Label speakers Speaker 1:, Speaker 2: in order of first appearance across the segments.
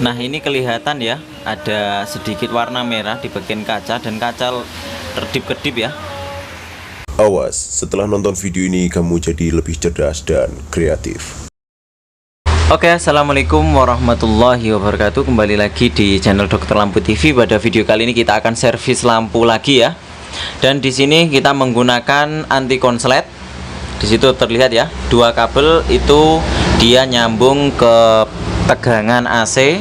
Speaker 1: Nah, ini kelihatan ya, ada sedikit warna merah di bagian kaca dan kaca redip-kedip ya.
Speaker 2: Awas, setelah nonton video ini kamu jadi lebih cerdas dan kreatif.
Speaker 1: Oke, assalamualaikum warahmatullahi wabarakatuh. Kembali lagi di channel Dokter Lampu TV. Pada video kali ini kita akan servis lampu lagi ya. Dan di sini kita menggunakan anti konslet. Di situ terlihat ya, dua kabel itu dia nyambung ke tegangan AC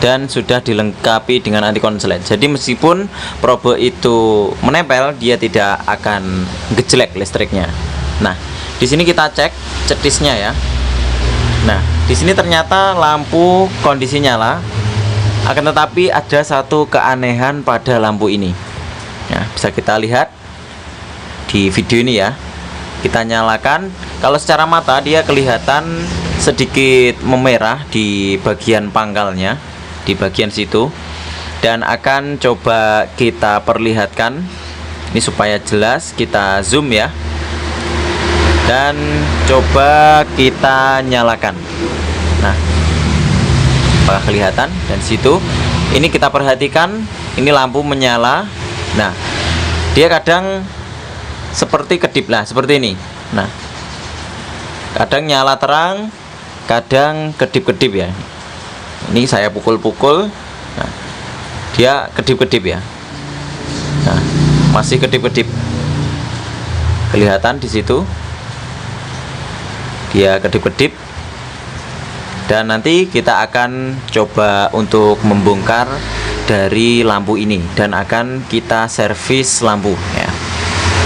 Speaker 1: dan sudah dilengkapi dengan anti konslet. Jadi meskipun probe itu menempel, dia tidak akan gejlek listriknya. Nah, di sini kita cek cetisnya ya. Nah, di sini ternyata lampu kondisi nyala, akan tetapi ada satu keanehan pada lampu ini. Nah, bisa kita lihat di video ini ya. Kita nyalakan, kalau secara mata dia kelihatan sedikit memerah di bagian pangkalnya, di bagian situ. Dan akan coba kita perlihatkan ini supaya jelas, kita zoom ya. Dan coba kita nyalakan. Nah, apakah kelihatan? Dan situ ini kita perhatikan, ini lampu menyala. Nah, dia kadang seperti kedip lah, seperti ini. Nah, kadang nyala terang, kadang kedip-kedip ya. Ini saya pukul-pukul, nah, dia kedip-kedip ya. Nah, masih kedip-kedip. Kelihatan di situ. Dia kedip-kedip. Dan nanti kita akan coba untuk membongkar dari lampu ini dan akan kita servis lampu ya.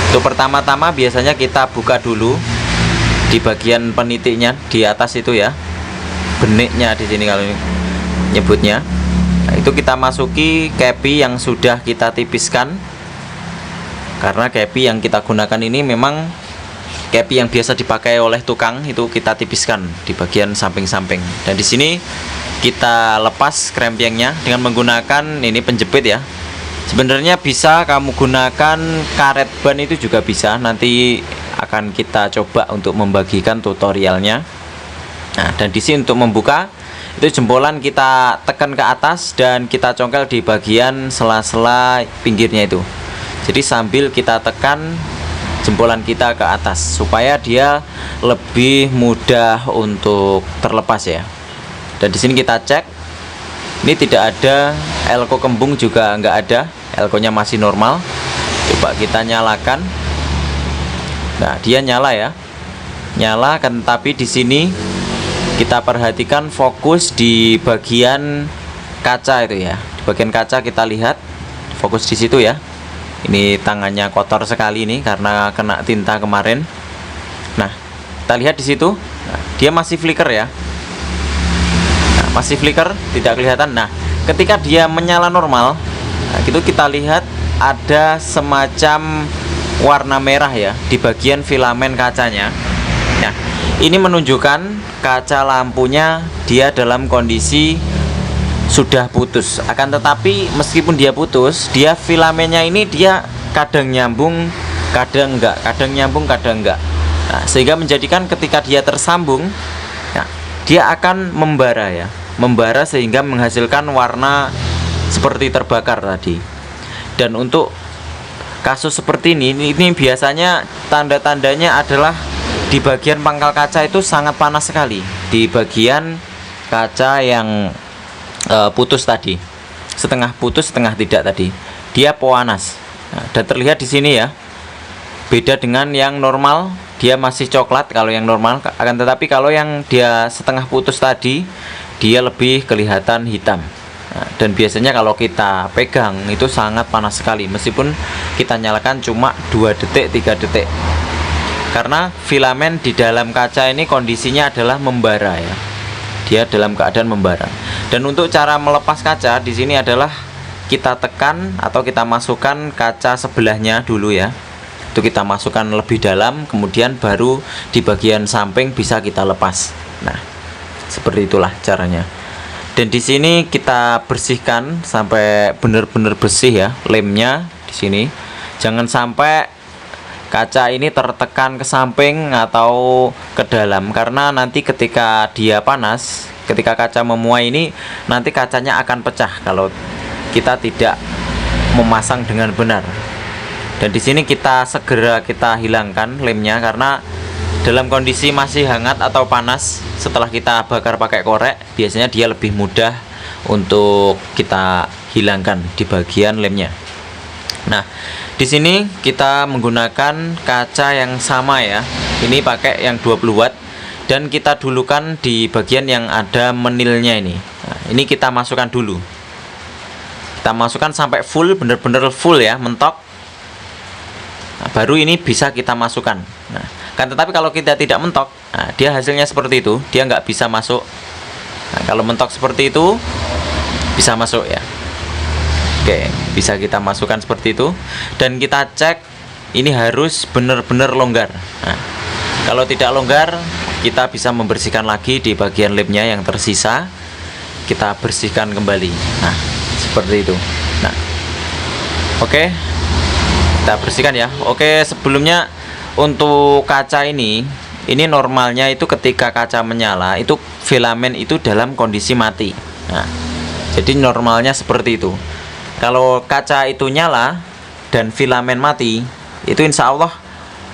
Speaker 1: Untuk pertama-tama biasanya kita buka dulu di bagian penitiknya di atas itu ya, beniknya di sini kalau nyebutnya. Nah, itu kita masuki kepi yang sudah kita tipiskan, karena kepi yang kita gunakan ini memang kepi yang biasa dipakai oleh tukang, itu kita tipiskan di bagian samping-samping. Dan di sini kita lepas krempengnya dengan menggunakan ini penjepit ya. Sebenarnya bisa kamu gunakan karet ban, itu juga bisa. Nanti akan kita coba untuk membagikan tutorialnya. Nah, dan di sini untuk membuka itu jempolan kita tekan ke atas dan kita congkel di bagian sela-sela pinggirnya itu. Jadi sambil kita tekan jempolan kita ke atas supaya dia lebih mudah untuk terlepas ya. Dan di sini kita cek, ini tidak ada elko kembung, juga nggak ada, elkonya masih normal. Coba kita nyalakan. Nah, dia nyala ya, nyala. Kan tapi di sini kita perhatikan fokus di bagian kaca itu ya. Di bagian kaca kita lihat fokus di situ ya. Ini tangannya kotor sekali ini karena kena tinta kemarin. Nah, kita lihat di situ, nah, dia masih flicker ya. Nah, masih flicker, tidak kelihatan. Nah, ketika dia menyala normal, nah, itu kita lihat ada semacam warna merah ya di bagian filamen kacanya. Nah, ini menunjukkan kaca lampunya dia dalam kondisi sudah putus. Akan tetapi meskipun dia putus, dia filamennya ini dia kadang nyambung, kadang enggak, kadang nyambung, kadang enggak. Nah, sehingga menjadikan ketika dia tersambung, nah, dia akan membara ya, membara sehingga menghasilkan warna seperti terbakar tadi. Dan untuk kasus seperti ini biasanya tanda-tandanya adalah di bagian pangkal kaca itu sangat panas sekali, di bagian kaca yang putus tadi, setengah putus setengah tidak tadi, dia panas. Nah, dan terlihat di sini ya, beda dengan yang normal, dia masih coklat kalau yang normal. Akan tetapi kalau yang dia setengah putus tadi, dia lebih kelihatan hitam. Nah, dan biasanya kalau kita pegang itu sangat panas sekali, meskipun kita nyalakan cuma 2 detik 3 detik, karena filamen di dalam kaca ini kondisinya adalah membara ya, dia dalam keadaan membara. Dan untuk cara melepas kaca di sini adalah kita tekan atau kita masukkan kaca sebelahnya dulu ya, itu kita masukkan lebih dalam, kemudian baru di bagian samping bisa kita lepas. Nah, seperti itulah caranya. Dan di sini kita bersihkan sampai benar-benar bersih ya lemnya di sini. Jangan sampai kaca ini tertekan ke samping atau ke dalam, karena nanti ketika dia panas Ketika kaca memuai ini, nanti kacanya akan pecah kalau kita tidak memasang dengan benar. Dan di sini kita segera hilangkan lemnya, karena dalam kondisi masih hangat atau panas, setelah kita bakar pakai korek, biasanya dia lebih mudah untuk kita hilangkan di bagian lemnya. Nah, di sini kita menggunakan kaca yang sama ya. Ini pakai yang 20 watt, dan kita dulukan di bagian yang ada menilnya ini. Nah, ini kita masukkan dulu. Kita masukkan sampai full, bener-bener full ya, mentok. Nah, baru ini bisa kita masukkan. Nah, kan tetapi kalau kita tidak mentok, nah, dia hasilnya seperti itu, dia nggak bisa masuk. Nah, kalau mentok seperti itu bisa masuk ya. Oke, bisa kita masukkan seperti itu, dan kita cek ini harus benar-benar longgar. Nah, kalau tidak longgar, kita bisa membersihkan lagi di bagian lemnya yang tersisa, kita bersihkan kembali. Nah, seperti itu. Nah, oke, kita bersihkan ya. Oke, sebelumnya untuk kaca ini normalnya itu ketika kaca menyala itu filamen itu dalam kondisi mati. Nah, jadi normalnya seperti itu. Kalau kaca itu nyala dan filamen mati, itu insya Allah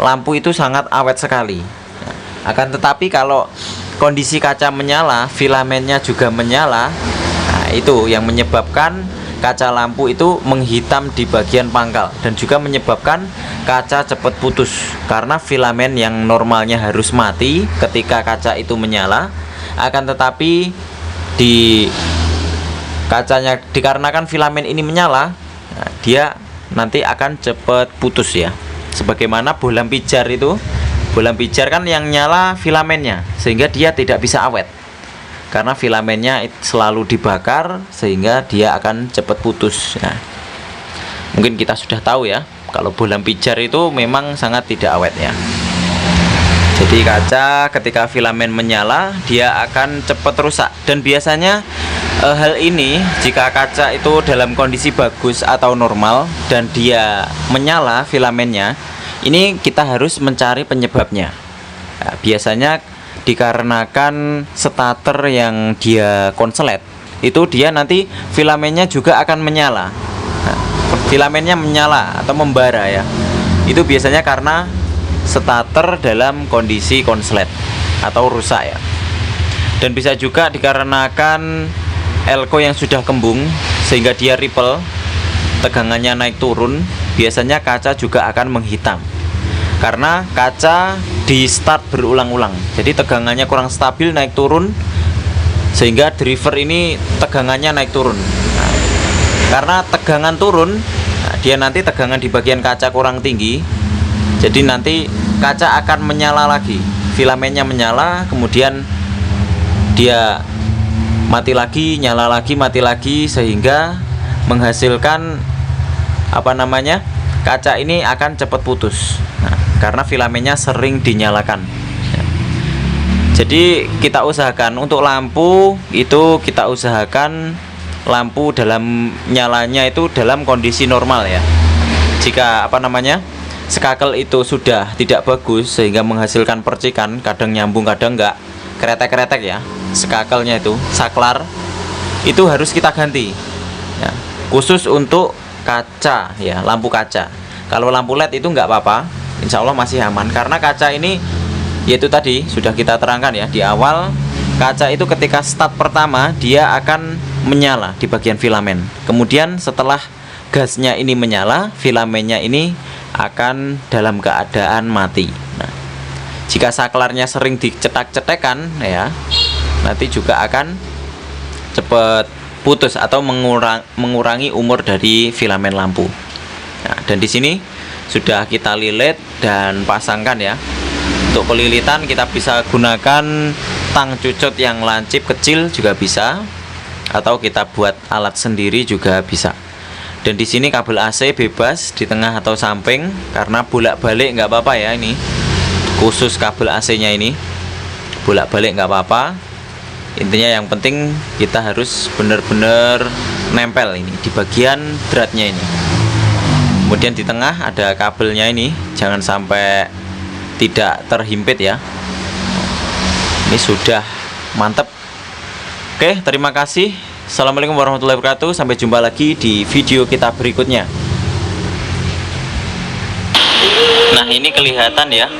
Speaker 1: lampu itu sangat awet sekali. Nah, akan tetapi kalau kondisi kaca menyala, filamennya juga menyala, nah, itu yang menyebabkan kaca lampu itu menghitam di bagian pangkal, dan juga menyebabkan kaca cepat putus, karena filamen yang normalnya harus mati ketika kaca itu menyala, akan tetapi di kacanya dikarenakan filamen ini menyala, nah, dia nanti akan cepat putus ya. Sebagaimana bohlam pijar itu, bohlam pijar kan yang nyala filamennya, sehingga dia tidak bisa awet, karena filamennya selalu dibakar sehingga dia akan cepat putus. Nah, mungkin kita sudah tahu ya, kalau bohlam pijar itu memang sangat tidak awet ya. Jadi kaca ketika filamen menyala, dia akan cepat rusak. Dan biasanya hal ini jika kaca itu dalam kondisi bagus atau normal dan dia menyala filamennya, ini kita harus mencari penyebabnya. Nah, biasanya dikarenakan starter yang dia konslet, itu dia nanti filamennya juga akan menyala. Nah, filamennya menyala atau membara ya, itu biasanya karena starter dalam kondisi konslet atau rusak ya. Dan bisa juga dikarenakan elko yang sudah kembung sehingga dia ripple, tegangannya naik turun, biasanya kaca juga akan menghitam karena kaca di start berulang-ulang, jadi tegangannya kurang stabil, naik turun, sehingga driver ini tegangannya naik turun. Nah, karena tegangan turun, nah, dia nanti tegangan di bagian kaca kurang tinggi, jadi nanti kaca akan menyala lagi, filamennya menyala, kemudian dia mati lagi, nyala lagi, mati lagi, sehingga menghasilkan kaca ini akan cepat putus. Nah, karena filamennya sering dinyalakan. Jadi kita usahakan untuk lampu itu, kita usahakan lampu dalam nyalanya itu dalam kondisi normal ya. Jika skakel itu sudah tidak bagus sehingga menghasilkan percikan, kadang nyambung kadang enggak, kretek-kretek ya, skakelnya itu, saklar itu harus kita ganti ya, khusus untuk kaca ya, lampu kaca. Kalau lampu LED itu enggak apa-apa, insya Allah masih aman, karena kaca ini yaitu tadi sudah kita terangkan ya di awal, kaca itu ketika start pertama dia akan menyala di bagian filamen, kemudian setelah gasnya ini menyala, filamennya ini akan dalam keadaan mati. Nah, jika saklarnya sering dicetak-cetekan ya, nanti juga akan cepat putus atau mengurangi umur dari filamen lampu. Nah, dan di sini sudah kita lilit dan pasangkan ya. Untuk pelilitan kita bisa gunakan tang cucut yang lancip kecil juga bisa, atau kita buat alat sendiri juga bisa. Dan di sini kabel AC bebas di tengah atau samping, karena bolak-balik nggak apa-apa ya, ini khusus kabel AC-nya ini bolak-balik nggak apa-apa. Intinya yang penting kita harus benar-benar nempel ini di bagian dratnya ini. Kemudian di tengah ada kabelnya ini, jangan sampai tidak terhimpit ya. Ini sudah mantap. Oke, terima kasih. Assalamualaikum warahmatullahi wabarakatuh. Sampai jumpa lagi di video kita berikutnya. Nah, ini kelihatan ya